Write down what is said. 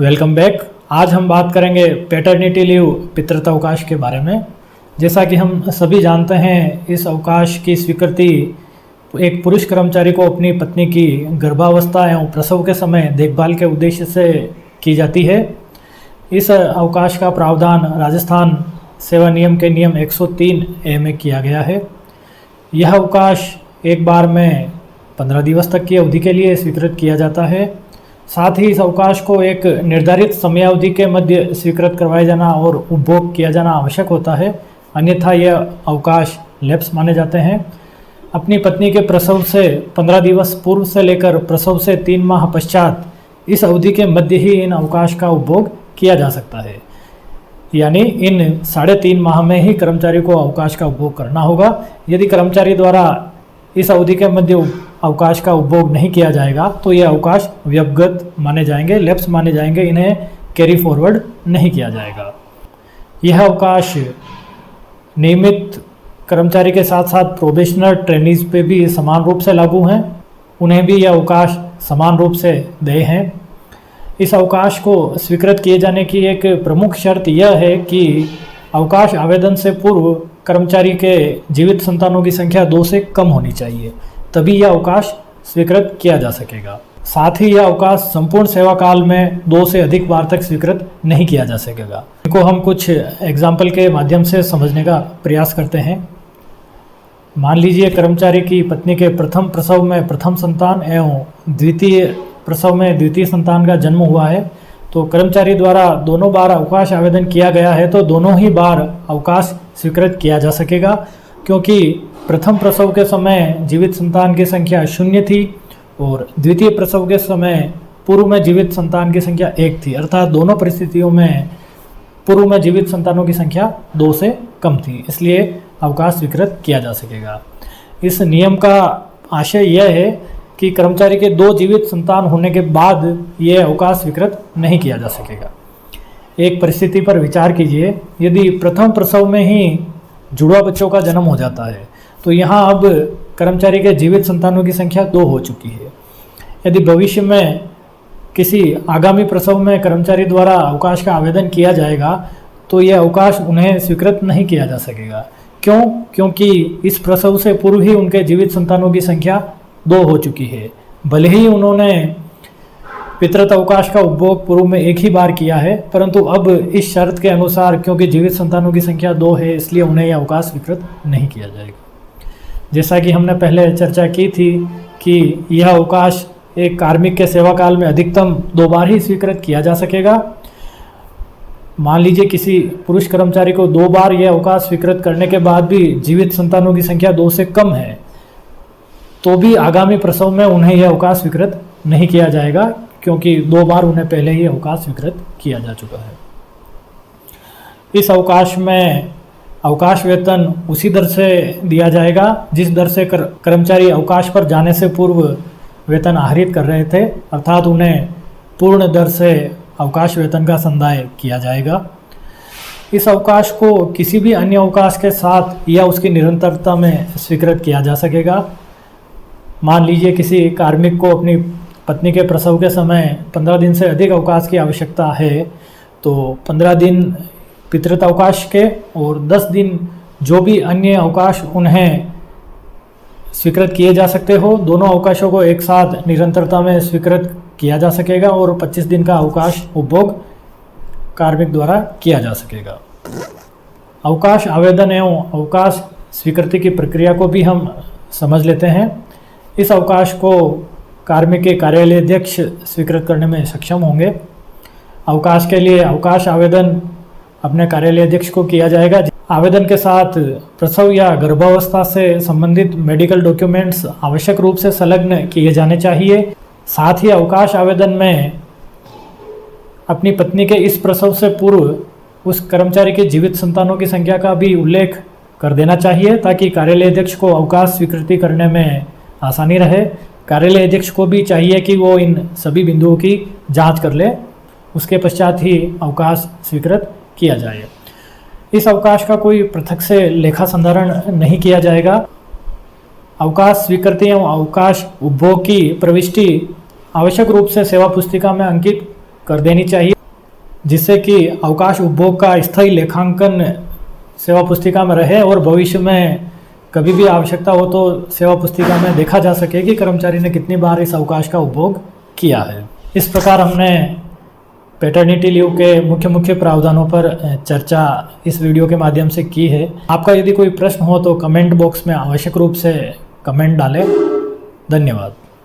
Welcome back. आज हम बात करेंगे पैटर्निटी लीव पितृत्व अवकाश के बारे में। जैसा कि हम सभी जानते हैं, इस अवकाश की स्वीकृति एक पुरुष कर्मचारी को अपनी पत्नी की गर्भावस्था एवं प्रसव के समय देखभाल के उद्देश्य से की जाती है। इस अवकाश का प्रावधान राजस्थान सेवा नियम के नियम 103A में किया गया है। यह अवकाश एक बार में 15 दिवस तक की अवधि के लिए स्वीकृत किया जाता है। साथ ही इस अवकाश को एक निर्धारित समयावधि के मध्य स्वीकृत करवाया जाना और उपभोग किया जाना आवश्यक होता है, अन्यथा यह अवकाश लैप्स माने जाते हैं। अपनी पत्नी के प्रसव से 15 दिवस पूर्व से लेकर प्रसव से 3 माह पश्चात इस अवधि के मध्य ही इन अवकाश का उपभोग किया जा सकता है। यानी इन 3.5 माह में ही कर्मचारी को अवकाश का उपभोग करना होगा। यदि कर्मचारी द्वारा इस अवधि के मध्य अवकाश का उपभोग नहीं किया जाएगा तो ये अवकाश व्यवगत माने जाएंगे, लैप्स माने जाएंगे, इन्हें कैरी फॉरवर्ड नहीं किया जाएगा। यह अवकाश नियमित कर्मचारी के साथ साथ प्रोबेशनर ट्रेनीज पे भी समान रूप से लागू हैं, उन्हें भी यह अवकाश समान रूप से देय हैं। इस अवकाश को स्वीकृत किए जाने की एक प्रमुख शर्त यह है कि अवकाश आवेदन से पूर्व कर्मचारी के जीवित संतानों की संख्या 2 से कम होनी चाहिए, तभी यह अवकाश स्वीकृत किया जा सकेगा। साथ ही यह अवकाश संपूर्ण सेवा काल में 2 से अधिक बार तक स्वीकृत नहीं किया जा सकेगा। इनको हम कुछ एग्जाम्पल के माध्यम से समझने का प्रयास करते हैं। मान लीजिए कर्मचारी की पत्नी के प्रथम प्रसव में प्रथम संतान एवं द्वितीय प्रसव में द्वितीय संतान का जन्म हुआ है, तो कर्मचारी द्वारा दोनों बार अवकाश आवेदन किया गया है तो दोनों ही बार अवकाश स्वीकृत किया जा सकेगा, क्योंकि प्रथम प्रसव के समय जीवित संतान की संख्या 0 थी और द्वितीय प्रसव के समय पूर्व में जीवित संतान की संख्या 1 थी। अर्थात दोनों परिस्थितियों में पूर्व में जीवित संतानों की संख्या 2 से कम थी, इसलिए अवकाश स्वीकृत किया जा सकेगा। इस नियम का आशय यह है कि कर्मचारी के 2 जीवित संतान होने के बाद यह अवकाश स्वीकृत नहीं किया जा सकेगा। एक परिस्थिति पर विचार कीजिए, यदि प्रथम प्रसव में ही जुड़वा बच्चों का जन्म हो जाता है तो यहाँ अब कर्मचारी के जीवित संतानों की संख्या 2 हो चुकी है। यदि भविष्य में किसी आगामी प्रसव में कर्मचारी द्वारा अवकाश का आवेदन किया जाएगा तो यह अवकाश उन्हें स्वीकृत नहीं किया जा सकेगा। क्यों? क्योंकि इस प्रसव से पूर्व ही उनके जीवित संतानों की संख्या 2 हो चुकी है। भले ही उन्होंने पितृत्व अवकाश का उपभोग पूर्व में एक ही बार किया है, परंतु अब इस शर्त के अनुसार क्योंकि जीवित संतानों की संख्या 2 है, इसलिए उन्हें यह अवकाश स्वीकृत नहीं किया जाएगा। जैसा कि हमने पहले चर्चा की थी कि यह अवकाश एक कार्मिक के सेवा काल में अधिकतम 2 बार ही स्वीकृत किया जा सकेगा। मान लीजिए किसी पुरुष कर्मचारी को 2 बार यह अवकाश स्वीकृत करने के बाद भी जीवित संतानों की संख्या 2 से कम है, तो भी आगामी प्रसव में उन्हें यह अवकाश स्वीकृत नहीं किया जाएगा, क्योंकि 2 बार उन्हें पहले ही अवकाश स्वीकृत किया जा चुका है। इस अवकाश में अवकाश वेतन उसी दर से दिया जाएगा जिस दर से कर्मचारी अवकाश पर जाने से पूर्व वेतन आहरित कर रहे थे, अर्थात उन्हें पूर्ण दर से अवकाश वेतन का संदाय किया जाएगा। इस अवकाश को किसी भी अन्य अवकाश के साथ या उसकी निरंतरता में स्वीकृत किया जा सकेगा। मान लीजिए किसी कार्मिक को अपनी पत्नी के प्रसव के समय 15 दिन से अधिक अवकाश की आवश्यकता है, तो 15 दिन पितृत्व अवकाश के और 10 दिन जो भी अन्य अवकाश उन्हें स्वीकृत किए जा सकते हो, दोनों अवकाशों को एक साथ निरंतरता में स्वीकृत किया जा सकेगा और 25 दिन का अवकाश उपभोग कार्मिक द्वारा किया जा सकेगा। अवकाश आवेदन एवं अवकाश स्वीकृति की प्रक्रिया को भी हम समझ लेते हैं। इस अवकाश को कार्मिक के कार्यालय अध्यक्ष स्वीकृत करने में सक्षम होंगे। अवकाश के लिए अवकाश आवेदन अपने कार्यालय अध्यक्ष को किया जाएगा। आवेदन के साथ प्रसव या गर्भावस्था से संबंधित मेडिकल डॉक्यूमेंट्स आवश्यक रूप से संलग्न किए जाने चाहिए। साथ ही अवकाश आवेदन में अपनी पत्नी के इस प्रसव से पूर्व उस कर्मचारी के जीवित संतानों की संख्या का भी उल्लेख कर देना चाहिए, ताकि कार्यालय अध्यक्ष को अवकाश स्वीकृति करने में आसानी रहे। कार्यालय अध्यक्ष को भी चाहिए कि वो इन सभी बिंदुओं की जांच कर ले, उसके पश्चात ही अवकाश स्वीकृत किया जाए। इस अवकाश का कोई पृथक से लेखा संधारण नहीं किया जाएगा। अवकाश स्वीकृति एवं अवकाश उपभोग की प्रविष्टि आवश्यक रूप से सेवा पुस्तिका में अंकित कर देनी चाहिए, जिससे कि अवकाश उपभोग का स्थायी लेखांकन सेवा पुस्तिका में रहे और भविष्य में कभी भी आवश्यकता हो तो सेवा पुस्तिका में देखा जा सके कि कर्मचारी ने कितनी बार इस अवकाश का उपभोग किया है। इस प्रकार हमने पैटर्निटी लीव के मुख्य मुख्य प्रावधानों पर चर्चा इस वीडियो के माध्यम से की है। आपका यदि कोई प्रश्न हो तो कमेंट बॉक्स में आवश्यक रूप से कमेंट डालें। धन्यवाद।